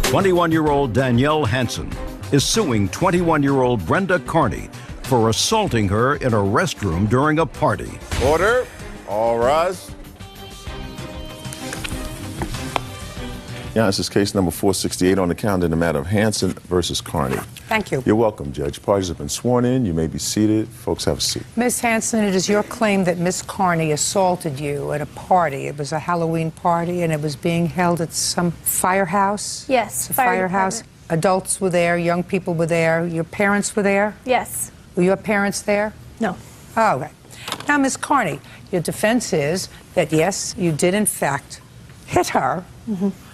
21-year-old Danielle Hansen is suing 21-year-old Brenda Carney for assaulting her in a restroom during a party. Order. All rise. Yeah, this is case number 468 on the calendar in the matter of Hansen versus Carney. Thank you. You're welcome, Judge. Parties have been sworn in. You may be seated. Folks, have a seat. Ms. Hansen, it is your claim that Miss Carney assaulted you at a party. It was a Halloween party, and it was being held at some firehouse? Yes, a firehouse. department. Adults were there, young people were there, your parents were there? Yes. Were your parents there? No. Oh, right. Now, Miss Carney, your defense is that, yes, you did, in fact, hit her,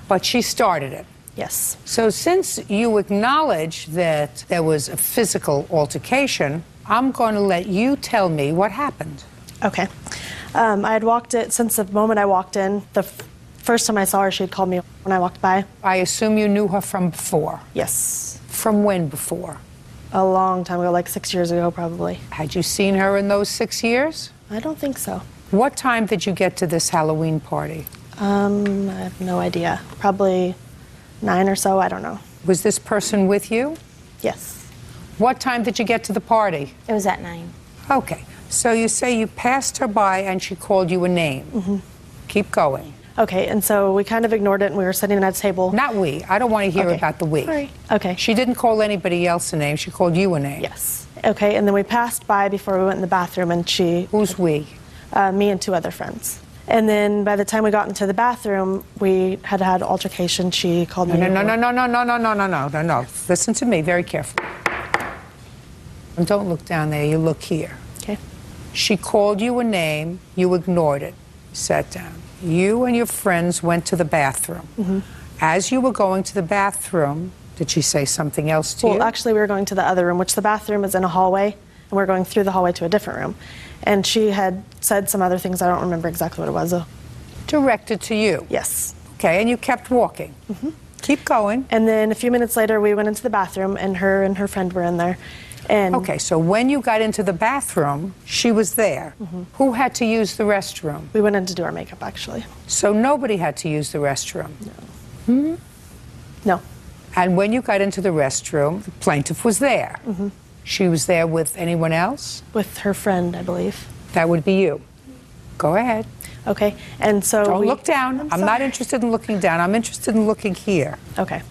but she started it. Yes. So since you acknowledge that there was a physical altercation, I'm going to let you tell me what happened. Okay. I had walked it since the moment I walked in. The first time I saw her, she had called me when I walked by. I assume you knew her from before. Yes. From when before? A long time ago, like 6 years ago, probably. Had you seen her in those 6 years? I don't think so. What time did you get to this Halloween party? I have no idea. Probably 9 or so, I don't know. Was this person with you? Yes. What time did you get to the party? It was at 9. Okay. So you say you passed her by and she called you a name. Keep going. Okay, and so we kind of ignored it and we were sitting at a table. Not we. I don't want to hear Okay. about the we. Sorry. Okay. She didn't call anybody else a name. She called you a name. Yes. Okay, and then we passed by before we went in the bathroom and she... Who's we? Me and 2 other friends. And then by the time we got into the bathroom, we had had an altercation. She called me... No. Listen to me very carefully. And don't look down there. You look here. Okay. She called you a name. You ignored it. Sat down. You and your friends went to the bathroom. As you were going to the bathroom, did she say something else to you? Well, actually, we were going to the other room, which the bathroom is in a hallway, and we're going through the hallway to a different room. And she had said some other things. I don't remember exactly what it was, though. Directed to you? Yes. Okay, and you kept walking? Keep going. And then a few minutes later, we went into the bathroom, and her friend were in there. And Okay, so when you got into the bathroom, she was there. Who had to use the restroom? we went in to do our makeup, actually. So nobody had to use the restroom? No. And when you got into the restroom, the plaintiff was there. She was there with anyone else? With her friend, I believe. That would be you. Go ahead. Okay, and so Don't we... look down. I'm not sorry. interested in looking down. I'm interested in looking here. Okay.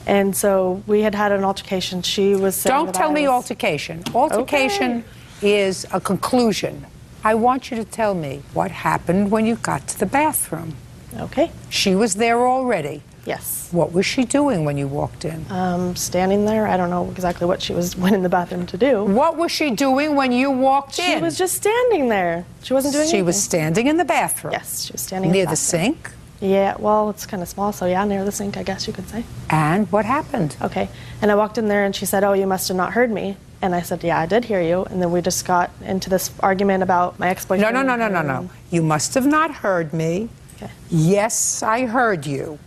And so we had had an altercation. She was saying Don't that tell I me was- altercation. Altercation is a conclusion. I want you to tell me what happened when you got to the bathroom. Okay. She was there already. Yes. What was she doing when you walked in? Standing there. I don't know exactly what she went in the bathroom to do. What was she doing when you walked in? She was just standing there. She wasn't doing anything. She was standing in the bathroom. Yes, she was standing Near in the bathroom. sink? Yeah, well, it's kind of small, so yeah, near the sink, I guess you could say. And what happened? Okay. And I walked in there and she said, "Oh, you must have not heard me." And I said, "Yeah, I did hear you." And then we just got into this argument about my ex-boyfriend. No. You must have not heard me. Okay. Yes, I heard you.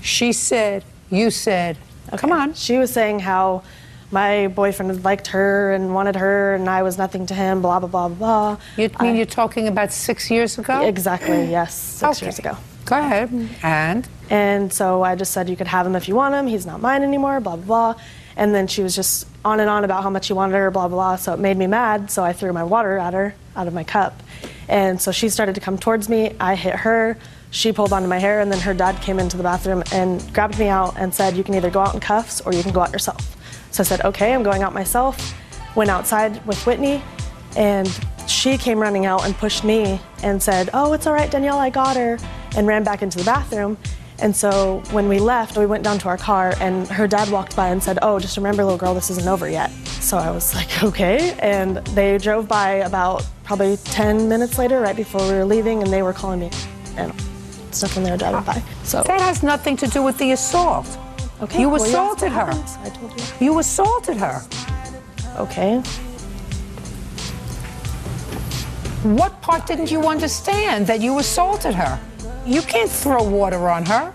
She said, you said, come on. She was saying how my boyfriend liked her and wanted her and I was nothing to him, blah, blah, blah, blah. You mean you're talking about 6 years ago? Exactly, yes, 6 years ago. Go ahead. And so I just said, "You could have him if you want him. He's not mine anymore, blah, blah, blah." And then she was just on and on about how much he wanted her, blah, blah, blah. So it made me mad. So I threw my water at her out of my cup. And so she started to come towards me. I hit her. She pulled onto my hair. And then her dad came into the bathroom and grabbed me out and said, "You can either go out in cuffs or you can go out yourself." So I said, "Okay, I'm going out myself." Went outside with Whitney. And she came running out and pushed me and said, "Oh, it's all right, Danielle, I got her," and ran back into the bathroom. And so when we left, we went down to our car, and her dad walked by and said, "Oh, just remember, little girl, this isn't over yet." So I was like, okay. And they drove by about probably 10 minutes later, right before we were leaving, and they were calling me and stuff when they were driving by. So That has nothing to do with the assault. okay, You well, assaulted asked what her. happened. I told you. You assaulted her. Okay. What part didn't you understand that you assaulted her? You can't throw water on her.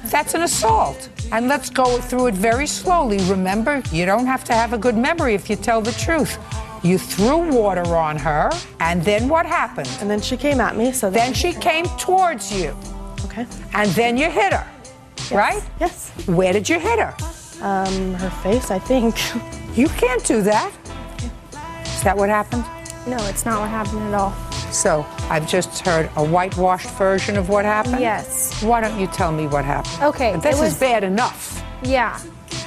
That's an assault. And let's go through it very slowly. Remember, you don't have to have a good memory if you tell the truth. You threw water on her, and then what happened? And then she came at me, so Then she came towards you, Okay. and then you hit her. right? Yes. Where did you hit her? Her face, I think. You can't do that. Is that what happened? No, it's not what happened at all. So, I've just heard a whitewashed version of what happened? Yes. Why don't you tell me what happened? Okay, This it was- is bad enough. Yeah.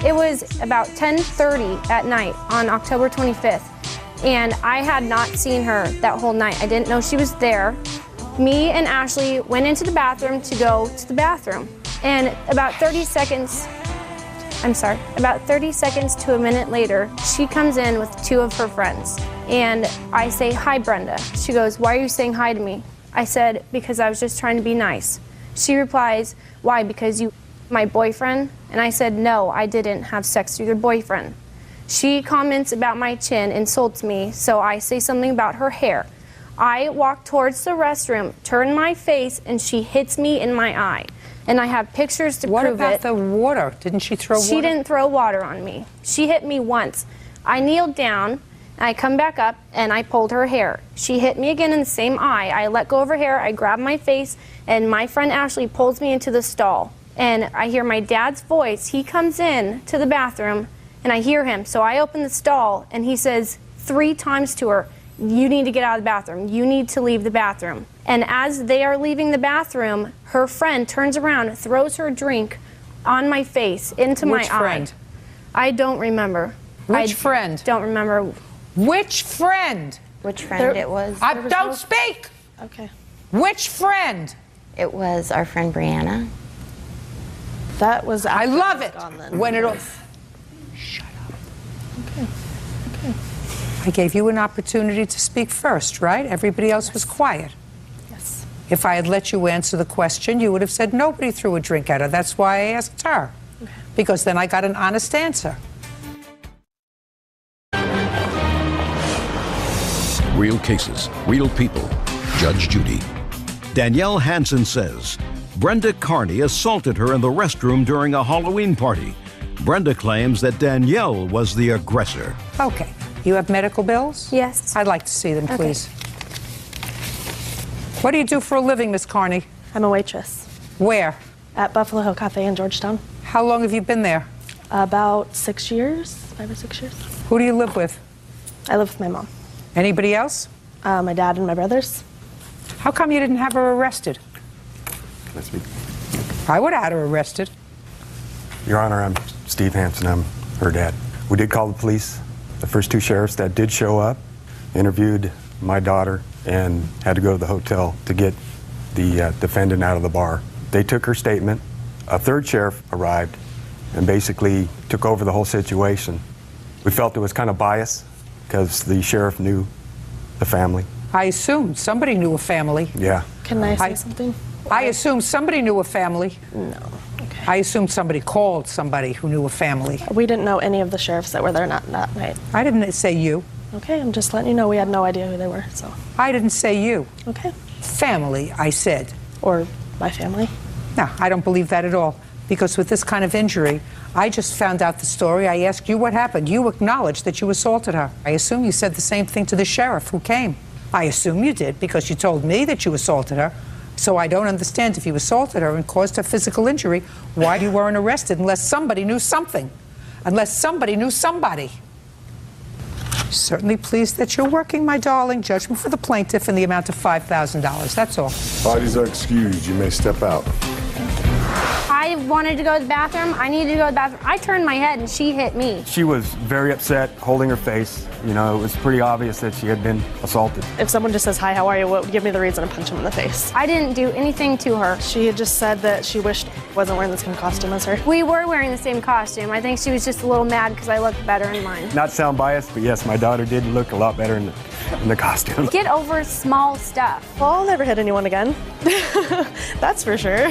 It was about 10:30 at night on October 25th. And I had not seen her that whole night. I didn't know she was there. Me and Ashley went into the bathroom to go to the bathroom. And about 30 seconds to a minute later, she comes in with two of her friends. And I say, "Hi, Brenda." She goes, "Why are you saying hi to me?" I said, "Because I was just trying to be nice." She replies, "Why, because you my boyfriend?" And I said, "No, I didn't have sex with your boyfriend." She comments about my chin, insults me, so I say something about her hair. I walk towards the restroom, turn my face, and she hits me in my eye. And I have pictures to What prove about it. the water? Didn't she throw water? She didn't throw water on me. She hit me once. I kneeled down, I come back up, and I pulled her hair. She hit me again in the same eye. I let go of her hair, I grab my face, and my friend Ashley pulls me into the stall. And I hear my dad's voice. He comes in to the bathroom, and I hear him. So I open the stall, and he says 3 times to her, "You need to get out of the bathroom. You need to leave the bathroom." And as they are leaving the bathroom, her friend turns around, throws her drink on my face, into Which my friend? eye. I don't remember. Which friend? Don't remember. Which friend? Which friend it was? Don't speak! Okay. Which friend? It was our friend Brianna. That was I after love was it gone then. when it all... Shut up. Okay. I gave you an opportunity to speak first, right? Everybody else was quiet. Yes. If I had let you answer the question, you would have said nobody threw a drink at her. That's why I asked her. Because then I got an honest answer. Real cases, real people. Judge Judy. Danielle Hansen says Brenda Carney assaulted her in the restroom during a Halloween party. Brenda claims that Danielle was the aggressor. Okay. You have medical bills? Yes. I'd like to see them, please. What do you do for a living, Miss Carney? I'm a waitress Where? at Buffalo Hill Cafe in Georgetown. How long have you been there? About 6 years, 5 or 6 years. Who do you live with? I live with my mom, Anybody else? my dad, and my brothers. How come you didn't have her arrested? Can I speak? I would have had her arrested. Your Honor, I'm Steve Hansen. I'm her dad. We did call the police. The first 2 sheriffs that did show up interviewed my daughter and had to go to the hotel to get the defendant out of the bar. They took her statement. A 3rd sheriff arrived and basically took over the whole situation. We felt it was kind of biased because the sheriff knew the family. I assumed somebody knew a family. Yeah. Can I say something? I assumed somebody knew a family. No. Okay. I assumed somebody called somebody who knew a family. We didn't know any of the sheriffs that were there that night. I didn't say you. Okay, I'm just letting you know we had no idea who they were, so. I didn't say you. Okay. Family, I said. Or my family. No, I don't believe that at all. Because with this kind of injury, I just found out the story. I asked you what happened. You acknowledged that you assaulted her. I assume you said the same thing to the sheriff who came. I assume you did because you told me that you assaulted her. So I don't understand if you assaulted her and caused her physical injury, why you weren't arrested unless somebody knew something. Unless somebody knew somebody. Certainly pleased that you're working, my darling. Judgment for the plaintiff in the amount of $5,000. That's all. Parties are excused. You may step out. I wanted to go to the bathroom. I needed to go to the bathroom. I turned my head and she hit me. She was very upset, holding her face. You know, it was pretty obvious that she had been assaulted. If someone just says, "Hi, how are you?" what would give me the reason to punch him in the face? I didn't do anything to her. She had just said that she wished I wasn't wearing the same costume as her. We were wearing the same costume. I think she was just a little mad because I looked better in mine. Not sound biased, but yes, my daughter did look a lot better in the costume. Get over small stuff. Well, I'll never hit anyone again. That's for sure.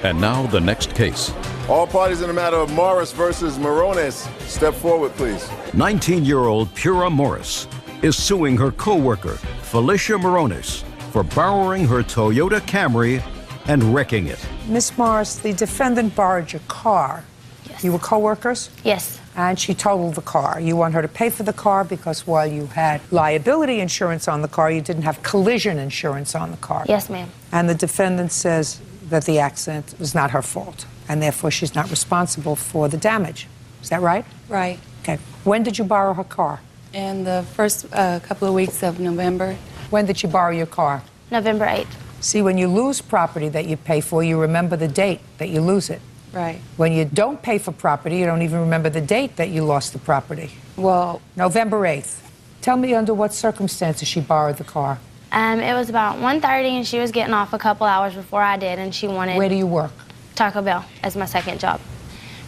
And now the next case. All parties in the matter of Morris versus Morones, step forward, please. 19-year-old Pura Morris is suing her co-worker, Felicia Morones, for borrowing her Toyota Camry and wrecking it. Miss Morris, the defendant borrowed your car. Yes. You were co-workers? Yes. And she totaled the car. You want her to pay for the car because while you had liability insurance on the car, you didn't have collision insurance on the car. Yes, ma'am. And the defendant says that the accident was not her fault, and therefore she's not responsible for the damage. Is that right? Right. Okay. When did you borrow her car? In the first couple of weeks of November. When did you borrow your car? November 8th. See, when you lose property that you pay for, you remember the date that you lose it. Right. When you don't pay for property, you don't even remember the date that you lost the property. Well, November 8th. Tell me under what circumstances she borrowed the car. It was about 1:30, and she was getting off a couple hours before I did, and she wanted Where do you work? Taco Bell as my second job.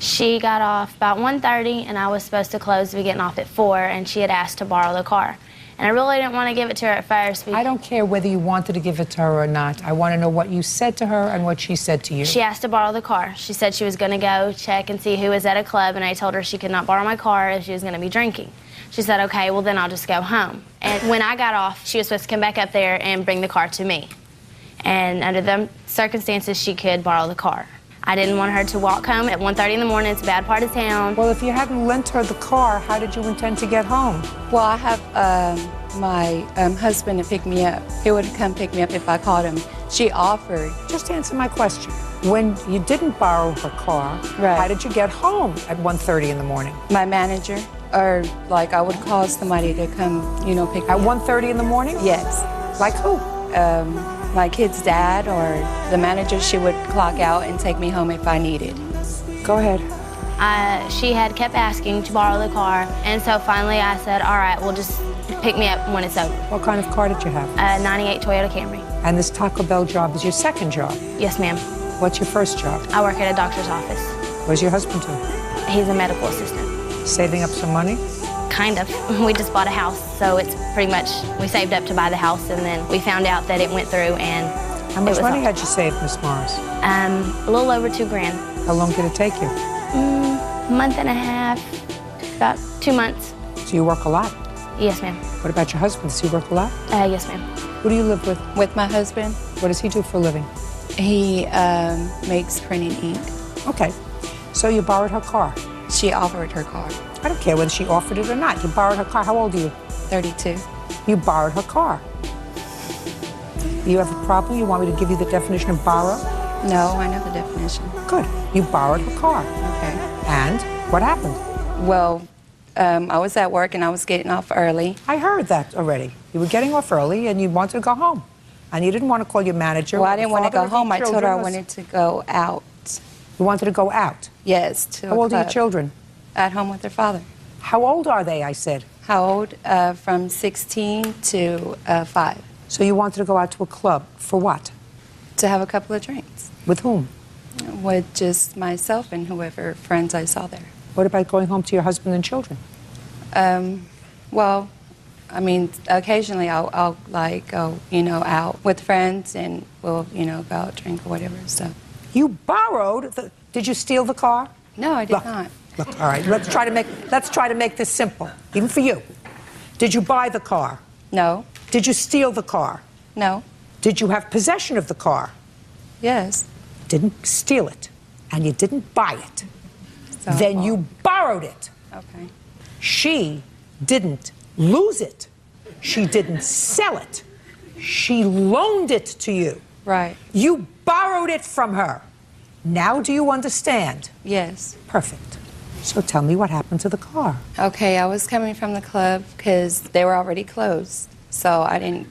She got off about 1:30, and I was supposed to close to be getting off at 4, and she had asked to borrow the car. And I really didn't want to give it to her at first. I don't care whether you wanted to give it to her or not. I want to know what you said to her and what she said to you. She asked to borrow the car. She said she was going to go check and see who was at a club, and I told her she could not borrow my car if she was going to be drinking. She said, okay, well then I'll just go home. And when I got off, she was supposed to come back up there and bring the car to me. And under them circumstances, she could borrow the car. I didn't want her to walk home at 1:30 in the morning. It's a bad part of town. Well, if you hadn't lent her the car, how did you intend to get home? well, I have my husband to pick me up. He would come pick me up if I called him. She offered. Just answer my question. When you didn't borrow her car, Right. how did you get home at 1:30 in the morning? My manager, or like I would call somebody to come, pick me At up. 1:30 in the morning? Yes. Like who? My kid's dad or the manager, she would clock out and take me home if I needed. Go ahead. She had kept asking to borrow the car, and so finally I said, all right, well just pick me up when it's over. What kind of car did you have? A 98 Toyota Camry. And this Taco Bell job is your second job. Yes, ma'am. What's your first job? I work at a doctor's office. Where's your husband to? He's a medical assistant. Saving up some money? Kind of. We just bought a house, so it's pretty much, we saved up to buy the house, and then we found out that it went through, and How much money had you saved, Miss Morris? a little over $2,000. How long did it take you? Month and a half, about 2 months. So you work a lot. Yes, ma'am. What about your husband? Does he work a lot? Yes, ma'am. Who do you live with? With my husband, What does he do for a living? he makes printing ink. Okay. So you borrowed her car. She offered her car. I don't care whether she offered it or not. You borrowed her car. How old are you? 32. You borrowed her car. You have a problem? You want me to give you the definition of borrow? No, I know the definition. Good. You borrowed her car. Okay. And what happened? Well, I was at work and I was getting off early. I heard that already. You were getting off early and you wanted to go home. And you didn't want to call your manager. Well, or I the didn't want to father go of your home. I told her I children or- wanted to go out. You wanted to go out. Yes, to How a old are your club. children? At home with their father. How old are they, I said? How old? From 16 to 5. So you wanted to go out to a club. For what? To have a couple of drinks. With whom? With just myself and whoever friends I saw there. What about going home to your husband and children? Well, I mean, occasionally I'll like go, out with friends and we'll, go out, drink or whatever, so. You borrowed the... Did you steal the car? No, I did Look, not. Look, all right, let's try to make this simple, even for you. Did you buy the car? No, Did you steal the car? no, Did you have possession of the car? yes. Didn't steal it, and you didn't buy it. So, Then you borrowed it. Okay. She didn't lose it. She didn't sell it. She loaned it to you. Right. You borrowed it from her. Now do you understand? Yes. Perfect. So tell me what happened to the car. Okay, I was coming from the club because they were already closed. So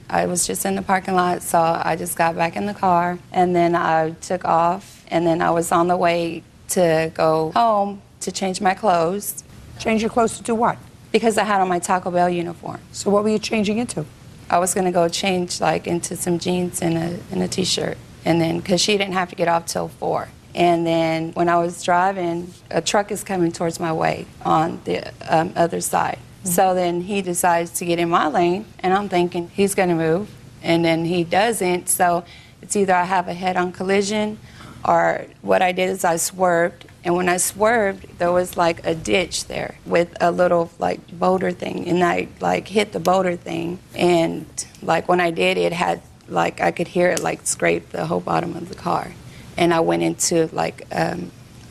I was just in the parking lot, so I just got back in the car, and then I took off, and then I was on the way to go home to change my clothes Change your clothes to do what? because I had on my Taco Bell uniform. So what were you changing into? I was going to go change like into some jeans and a t-shirt, and then because she didn't have to get off till 4. And then when I was driving, a truck is coming towards my way on the other side. So then he decides to get in my lane, and I'm thinking he's going to move, and then he doesn't. So it's either I have a head-on collision, or what I did is I swerved, and when I swerved, there was like a ditch there with a little like boulder thing, and I like hit the boulder thing, and like when I did, it had like I could hear it like scrape the whole bottom of the car, and I went into like a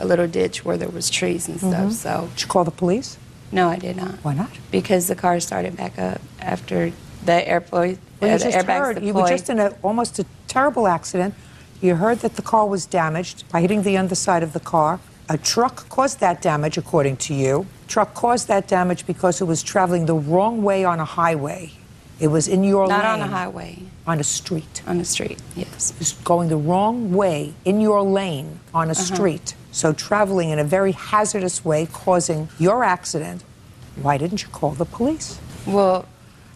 little ditch where there was trees and stuff. So Did you call the police? no, I did not. Why not? Because the car started back up after the Well, you the just airbags heard, you were deployed. just in almost a terrible accident. You heard that the car was damaged by hitting the underside of the car. A truck caused that damage, according to you. Truck caused that damage because it was traveling the wrong way on a highway. It was in your lane. Not on a highway. On a street. On the street, yes. It was going the wrong way in your lane on a street. So traveling in a very hazardous way, causing your accident. Why didn't you call the police? Well,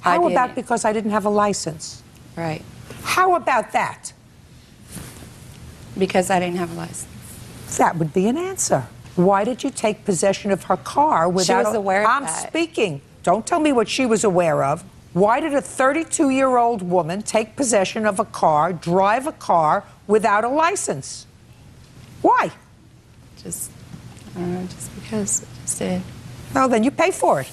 How about because I didn't have a license? Right. How about that? Because I didn't have a license. That would be an answer. Why did you take possession of her car without... She was aware of I'm that. speaking. Don't tell me what she was aware of. Why did a 32-year-old woman take possession of a car, drive a car without a license? Why? Just, I don't know, just because I just did. Well, then you pay for it.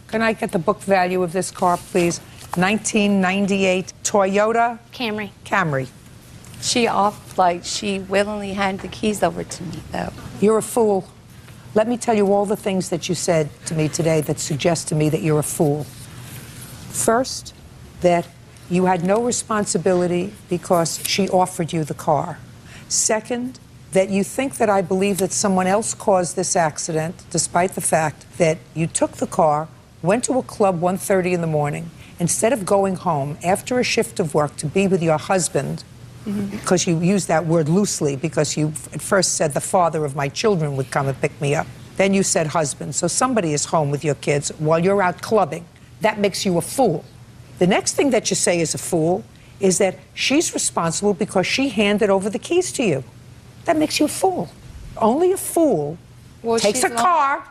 Can I get the book value of this car, please? 1998 Toyota Camry. She willingly handed the keys over to me, though. You're a fool. Let me tell you all the things that you said to me today that suggest to me that you're a fool. First, that you had no responsibility because she offered you the car. Second, that you think that I believe that someone else caused this accident, despite the fact that you took the car, went to a club 1:30 in the morning, instead of going home after a shift of work to be with your husband, because you used that word loosely, because you at first said the father of my children would come and pick me up. Then you said husband. So somebody is home with your kids while you're out clubbing. That makes you a fool. The next thing that you say is a fool is that she's responsible because she handed over the keys to you. That makes you a fool. Only a fool takes a car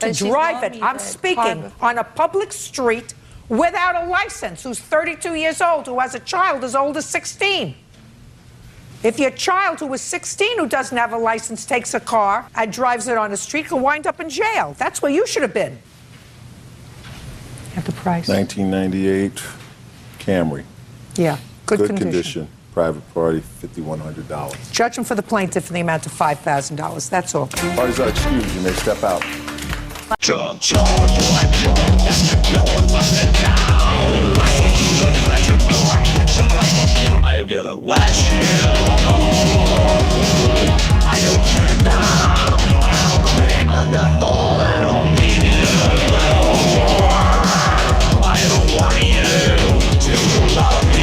to drive it. I'm speaking on a public street without a license, who's 32 years old, who has a child as old as 16. If your child who was 16 who doesn't have a license takes a car and drives it on the street, he'll wind up in jail. That's where you should have been. At the price. 1998 Camry. Yeah, good condition. Private party, $5,100. Judgment for the plaintiff in the amount of $5,000. That's all. Parties are excused. You may step out. I'm gonna watch you. I don't care now. I'm not falling on me. I don't want you to love me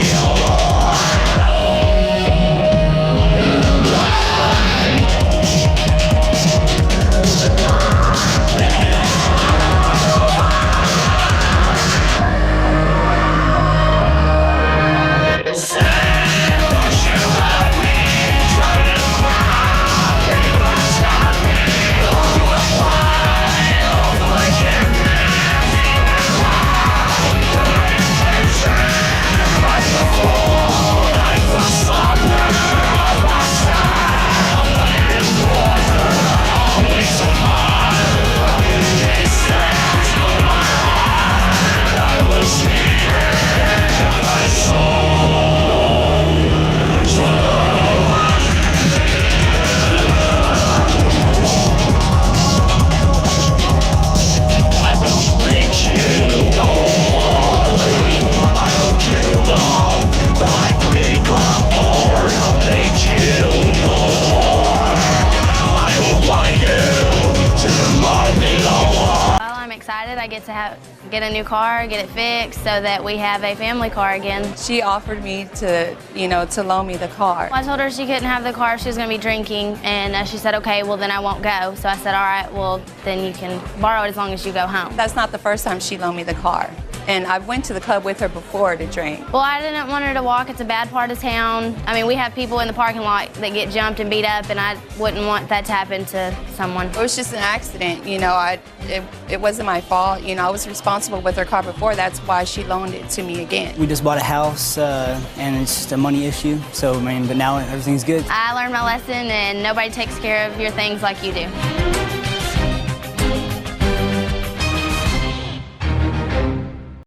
I get to get a new car, get it fixed, so that we have a family car again. She offered me to, to loan me the car. I told her she couldn't have the car if she was going to be drinking, and she said, okay, well, then I won't go. So I said, all right, well, then you can borrow it as long as you go home. That's not the first time she loaned me the car. And I went to the club with her before to drink. Well, I didn't want her to walk. It's a bad part of town. I mean, we have people in the parking lot that get jumped and beat up, and I wouldn't want that to happen to someone. It was just an accident, it wasn't my fault. I was responsible with her car before. That's why she loaned it to me again. We just bought a house, and it's just a money issue. So, but now everything's good. I learned my lesson, and nobody takes care of your things like you do.